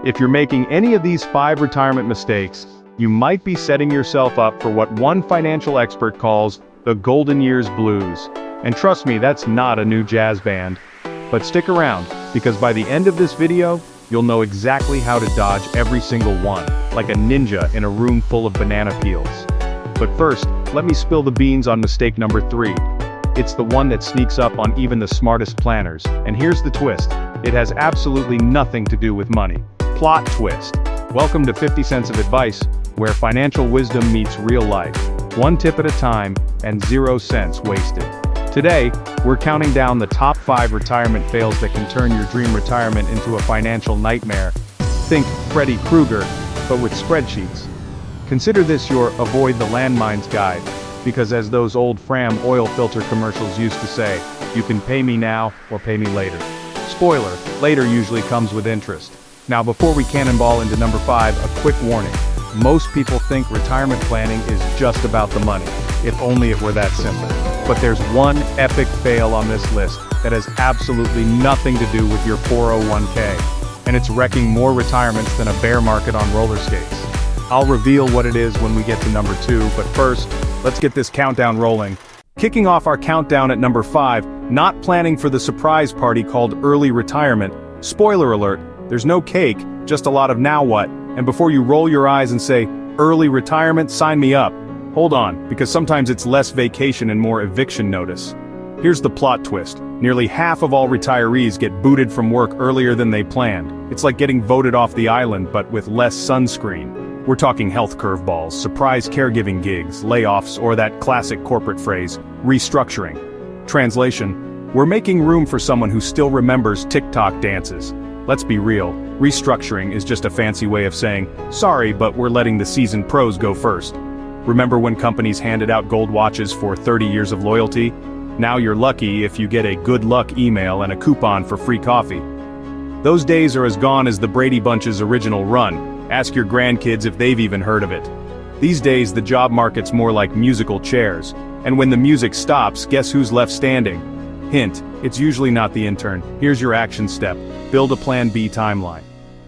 If you're making any of these 5 retirement mistakes, you might be setting yourself up for what one financial expert calls the golden years blues. And trust me, that's not a new jazz band. But stick around, because by the end of this video, you'll know exactly how to dodge every single one, like a ninja in a room full of banana peels. But first, let me spill the beans on mistake number 3. It's the one that sneaks up on even the smartest planners, and here's the twist. It has absolutely nothing to do with money. Plot twist. Welcome to 50 Cents of Advice, where financial wisdom meets real life. 1 tip at a time, and 0 cents wasted. Today, we're counting down the top 5 retirement fails that can turn your dream retirement into a financial nightmare. Think Freddy Krueger, but with spreadsheets. Consider this your avoid the landmines guide, because as those old Fram oil filter commercials used to say, you can pay me now or pay me later. Spoiler, later usually comes with interest. Now before we cannonball into number 5, a quick warning. Most people think retirement planning is just about the money, if only it were that simple. But there's one epic fail on this list that has absolutely nothing to do with your 401k, and it's wrecking more retirements than a bear market on roller skates. I'll reveal what it is when we get to number 2, but first, let's get this countdown rolling. Kicking off our countdown at number 5, not planning for the surprise party called early retirement. Spoiler alert, there's no cake, just a lot of now what, and before you roll your eyes and say, early retirement, sign me up. Hold on, because sometimes it's less vacation and more eviction notice. Here's the plot twist. Nearly half of all retirees get booted from work earlier than they planned. It's like getting voted off the island but with less sunscreen. We're talking health curveballs, surprise caregiving gigs, layoffs, or that classic corporate phrase, restructuring. Translation, we're making room for someone who still remembers TikTok dances. Let's be real, restructuring is just a fancy way of saying, sorry, but we're letting the seasoned pros go first. Remember when companies handed out gold watches for 30 years of loyalty? Now you're lucky if you get a good luck email and a coupon for free coffee. Those days are as gone as the Brady Bunch's original run. Ask your grandkids if they've even heard of it. These days the job market's more like musical chairs, and when the music stops, guess who's left standing? Hint, it's usually not the intern. Here's your action step. Build a Plan B timeline.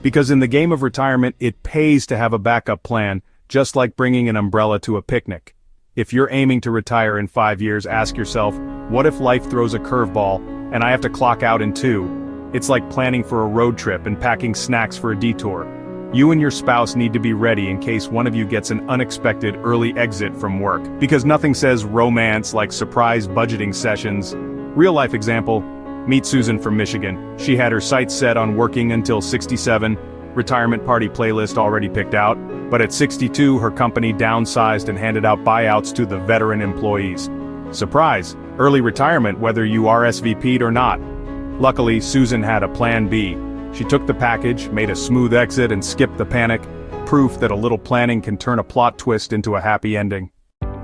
Because in the game of retirement, it pays to have a backup plan, just like bringing an umbrella to a picnic. If you're aiming to retire in 5 years, ask yourself, what if life throws a curveball, and I have to clock out in 2? It's like planning for a road trip and packing snacks for a detour. You and your spouse need to be ready in case one of you gets an unexpected early exit from work. Because nothing says romance like surprise budgeting sessions. Real life example, meet Susan from Michigan. She had her sights set on working until 67, retirement party playlist already picked out, but at 62 her company downsized and handed out buyouts to the veteran employees. Surprise, early retirement whether you RSVP'd or not. Luckily, Susan had a plan B. She took the package, made a smooth exit and skipped the panic, proof that a little planning can turn a plot twist into a happy ending.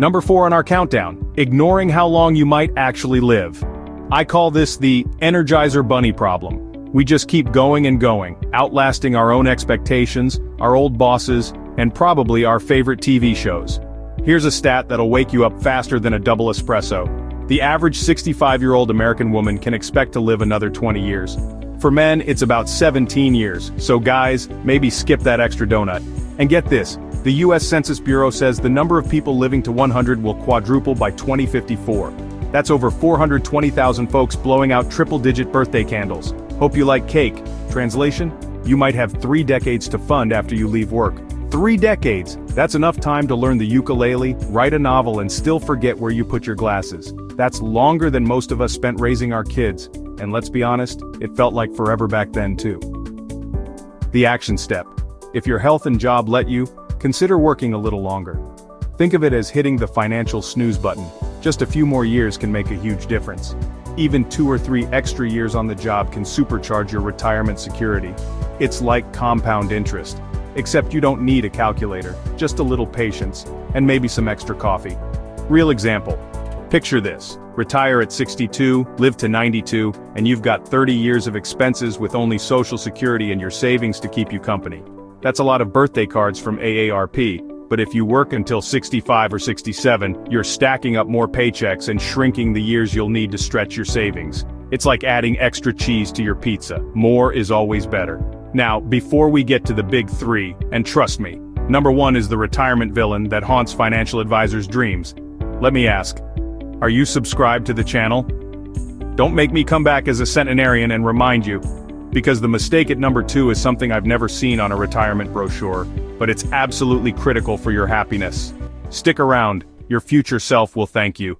Number 4 on our countdown, ignoring how long you might actually live. I call this the Energizer Bunny problem. We just keep going and going, outlasting our own expectations, our old bosses, and probably our favorite TV shows. Here's a stat that'll wake you up faster than a double espresso. The average 65-year-old American woman can expect to live another 20 years. For men, it's about 17 years, so guys, maybe skip that extra donut. And get this, the US Census Bureau says the number of people living to 100 will quadruple by 2054. That's over 420,000 folks blowing out triple-digit birthday candles. Hope you like cake. Translation? You might have 3 decades to fund after you leave work. 3 decades! That's enough time to learn the ukulele, write a novel, and still forget where you put your glasses. That's longer than most of us spent raising our kids. And let's be honest, it felt like forever back then too. The action step. If your health and job let you, consider working a little longer. Think of it as hitting the financial snooze button. Just a few more years can make a huge difference. Even 2 or 3 extra years on the job can supercharge your retirement security. It's like compound interest. Except you don't need a calculator, just a little patience, and maybe some extra coffee. Real example. Picture this. Retire at 62, live to 92, and you've got 30 years of expenses with only Social Security and your savings to keep you company. That's a lot of birthday cards from AARP, but if you work until 65 or 67, you're stacking up more paychecks and shrinking the years you'll need to stretch your savings. It's like adding extra cheese to your pizza. More is always better. Now, before we get to the big three, and trust me, number one is the retirement villain that haunts financial advisors' dreams. Let me ask, are you subscribed to the channel? Don't make me come back as a centenarian and remind you, because the mistake at number two is something I've never seen on a retirement brochure, but it's absolutely critical for your happiness. Stick around, your future self will thank you.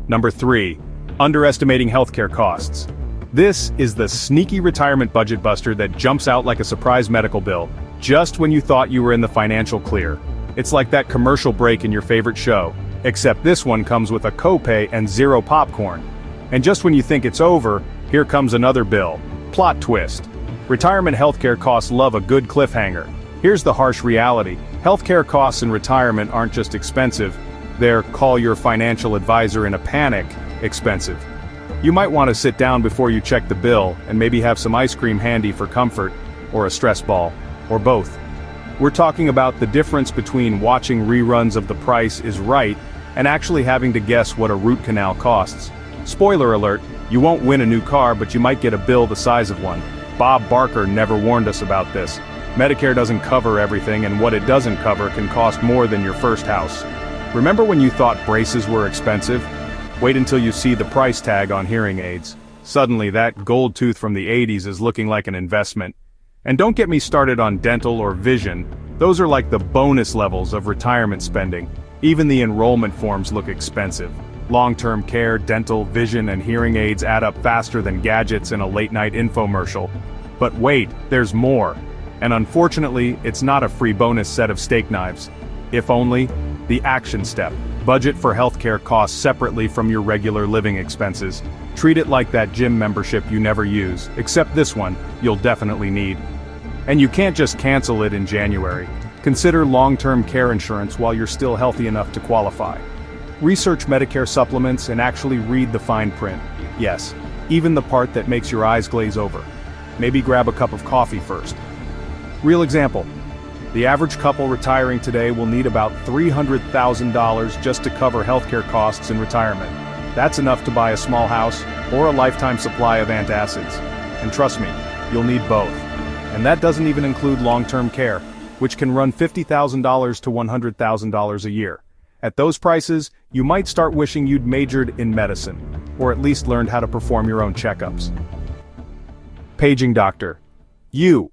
Number three, underestimating healthcare costs. This is the sneaky retirement budget buster that jumps out like a surprise medical bill, just when you thought you were in the financial clear. It's like that commercial break in your favorite show, except this one comes with a copay and zero popcorn. And just when you think it's over, here comes another bill. Plot twist. Retirement healthcare costs love a good cliffhanger. Here's the harsh reality. Healthcare costs in retirement aren't just expensive, they're call your financial advisor in a panic expensive. You might want to sit down before you check the bill and maybe have some ice cream handy for comfort, or a stress ball, or both. We're talking about the difference between watching reruns of The Price is Right and actually having to guess what a root canal costs. Spoiler alert, you won't win a new car, but you might get a bill the size of one. Bob Barker never warned us about this. Medicare doesn't cover everything, and what it doesn't cover can cost more than your first house. Remember when you thought braces were expensive? Wait until you see the price tag on hearing aids. Suddenly that gold tooth from the 80s is looking like an investment. And don't get me started on dental or vision. Those are like the bonus levels of retirement spending. Even the enrollment forms look expensive. Long-term care, dental, vision, and hearing aids add up faster than gadgets in a late-night infomercial. But wait, there's more. And unfortunately, it's not a free bonus set of steak knives. If only, the action step. Budget for healthcare costs separately from your regular living expenses. Treat it like that gym membership you never use, except this one, you'll definitely need. And you can't just cancel it in January. Consider long-term care insurance while you're still healthy enough to qualify. Research Medicare supplements and actually read the fine print. Yes, even the part that makes your eyes glaze over. Maybe grab a cup of coffee first. Real example. The average couple retiring today will need about $300,000 just to cover healthcare costs in retirement. That's enough to buy a small house or a lifetime supply of antacids. And trust me, you'll need both. And that doesn't even include long-term care, which can run $50,000 to $100,000 a year. At those prices, you might start wishing you'd majored in medicine, or at least learned how to perform your own checkups. Paging doctor. You.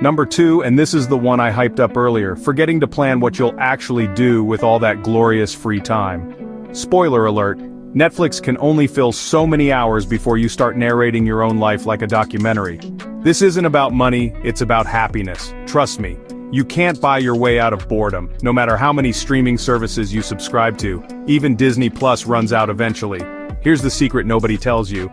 Number two, and this is the one I hyped up earlier, forgetting to plan what you'll actually do with all that glorious free time. Spoiler alert, Netflix can only fill so many hours before you start narrating your own life like a documentary. This isn't about money, it's about happiness. Trust me, you can't buy your way out of boredom, no matter how many streaming services you subscribe to. Even Disney Plus runs out eventually. Here's the secret nobody tells you.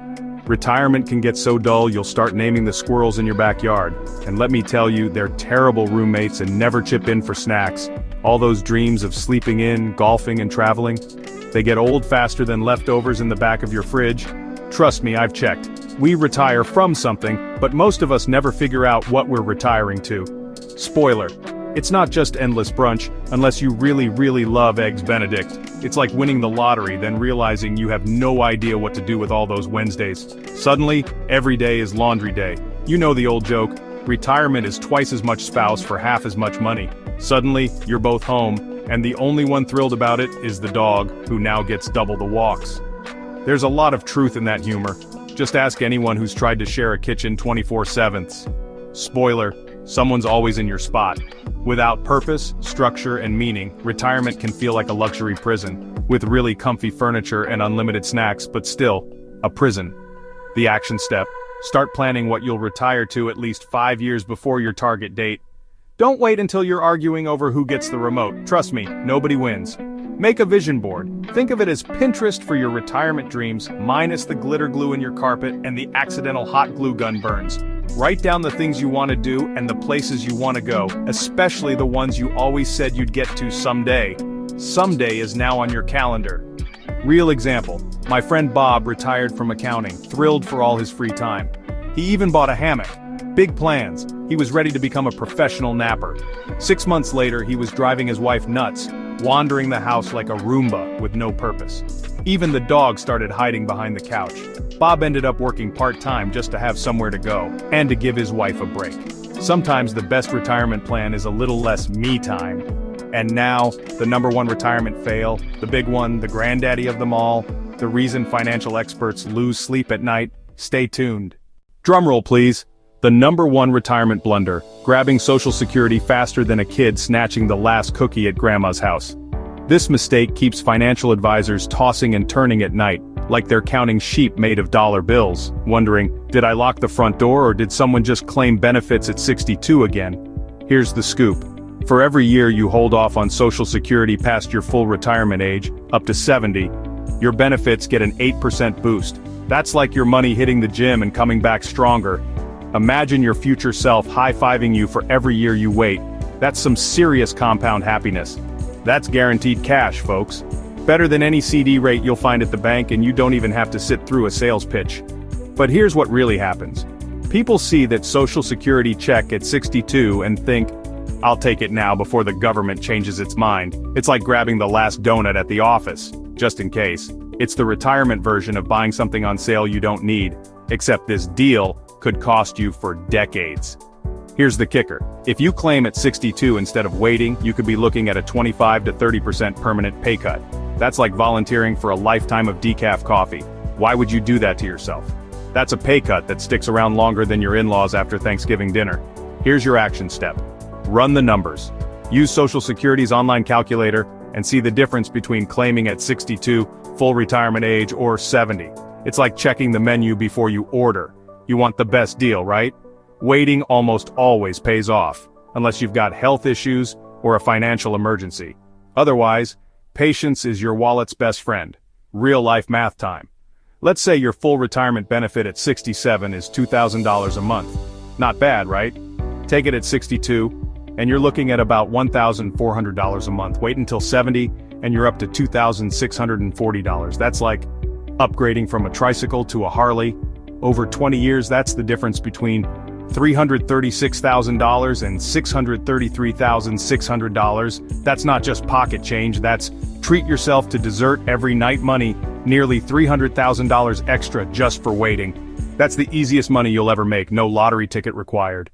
Retirement can get so dull you'll start naming the squirrels in your backyard. And let me tell you, they're terrible roommates and never chip in for snacks. All those dreams of sleeping in, golfing, and traveling, they get old faster than leftovers in the back of your fridge. Trust me, I've checked. We retire from something, but most of us never figure out what we're retiring to. Spoiler. It's not just endless brunch, unless you really, really love Eggs Benedict. It's like winning the lottery, then realizing you have no idea what to do with all those Wednesdays. Suddenly, every day is laundry day. You know the old joke, retirement is twice as much spouse for half as much money. Suddenly, you're both home, and the only one thrilled about it is the dog, who now gets double the walks. There's a lot of truth in that humor. Just ask anyone who's tried to share a kitchen 24/7. Spoiler, someone's always in your spot. Without purpose, structure, and meaning, retirement can feel like a luxury prison, with really comfy furniture and unlimited snacks, but still, a prison. The action step. Start planning what you'll retire to at least 5 years before your target date. Don't wait until you're arguing over who gets the remote. Trust me, nobody wins. Make a vision board. Think of it as Pinterest for your retirement dreams, minus the glitter glue in your carpet and the accidental hot glue gun burns. Write down the things you want to do and the places you want to go, especially the ones you always said you'd get to someday. Someday is now on your calendar. Real example, my friend Bob retired from accounting, thrilled for all his free time. He even bought a hammock. Big plans. He was ready to become a professional napper. 6 months later, he was driving his wife nuts, wandering the house like a Roomba with no purpose. Even the dog started hiding behind the couch. Bob ended up working part-time just to have somewhere to go, and to give his wife a break. Sometimes the best retirement plan is a little less me time. And now, the number one retirement fail, the big one, the granddaddy of them all, the reason financial experts lose sleep at night. Stay tuned. Drumroll please. The number one retirement blunder, grabbing Social Security faster than a kid snatching the last cookie at grandma's house. This mistake keeps financial advisors tossing and turning at night, like they're counting sheep made of dollar bills, wondering, did I lock the front door or did someone just claim benefits at 62 again? Here's the scoop. For every year you hold off on Social Security past your full retirement age, up to 70, your benefits get an 8% boost. That's like your money hitting the gym and coming back stronger. Imagine your future self high-fiving you for every year you wait. That's some serious compound happiness. That's guaranteed cash, folks. Better than any CD rate you'll find at the bank, and you don't even have to sit through a sales pitch. But here's what really happens. People see that Social Security check at 62 and think, I'll take it now before the government changes its mind. It's like grabbing the last donut at the office, just in case. It's the retirement version of buying something on sale you don't need, except this deal could cost you for decades. Here's the kicker. If you claim at 62 instead of waiting, you could be looking at a 25 to 30% permanent pay cut. That's like volunteering for a lifetime of decaf coffee. Why would you do that to yourself? That's a pay cut that sticks around longer than your in-laws after Thanksgiving dinner. Here's your action step. Run the numbers. Use Social Security's online calculator and see the difference between claiming at 62, full retirement age, or 70. It's like checking the menu before you order. You want the best deal, right? Waiting almost always pays off, unless you've got health issues or a financial emergency. Otherwise, patience is your wallet's best friend. Real-life math time. Let's say your full retirement benefit at 67 is $2,000 a month. Not bad, right? Take it at 62, and you're looking at about $1,400 a month. Wait until 70, and you're up to $2,640. That's like upgrading from a tricycle to a Harley. Over 20 years, that's the difference between $336,000 and $633,600. That's not just pocket change, that's treat yourself to dessert every night money, nearly $300,000 extra just for waiting. That's the easiest money you'll ever make, no lottery ticket required.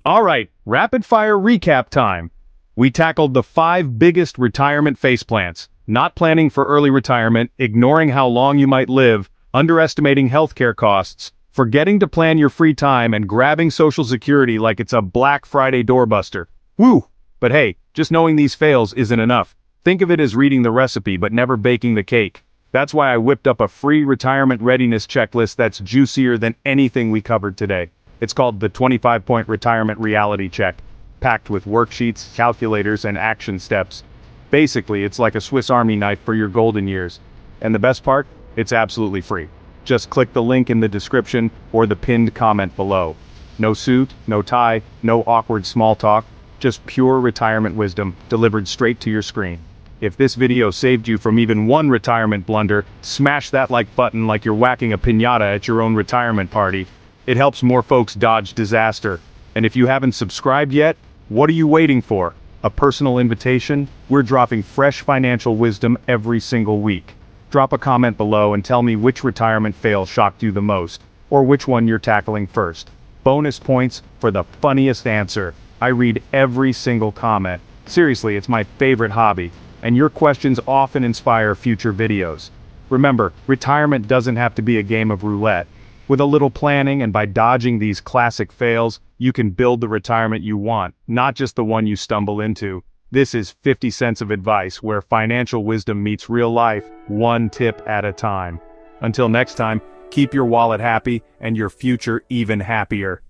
Alright, rapid fire recap time. We tackled the 5 biggest retirement faceplants: not planning for early retirement, ignoring how long you might live, underestimating healthcare costs, forgetting to plan your free time, and grabbing Social Security like it's a Black Friday doorbuster. Woo! But hey, just knowing these fails isn't enough. Think of it as reading the recipe but never baking the cake. That's why I whipped up a free retirement readiness checklist that's juicier than anything we covered today. It's called the 25-point retirement reality check, packed with worksheets, calculators, and action steps. Basically, it's like a Swiss Army knife for your golden years. And the best part? It's absolutely free. Just click the link in the description or the pinned comment below. No suit, no tie, no awkward small talk, just pure retirement wisdom delivered straight to your screen. If this video saved you from even one retirement blunder, smash that like button like you're whacking a piñata at your own retirement party. It helps more folks dodge disaster. And if you haven't subscribed yet, what are you waiting for? A personal invitation? We're dropping fresh financial wisdom every single week. Drop a comment below and tell me which retirement fail shocked you the most, or which one you're tackling first. Bonus points for the funniest answer. I read every single comment. Seriously, it's my favorite hobby, and your questions often inspire future videos. Remember, retirement doesn't have to be a game of roulette. With a little planning and by dodging these classic fails, you can build the retirement you want, not just the one you stumble into. This is 50 cents of advice where financial wisdom meets real life, one tip at a time. Until next time, keep your wallet happy and your future even happier.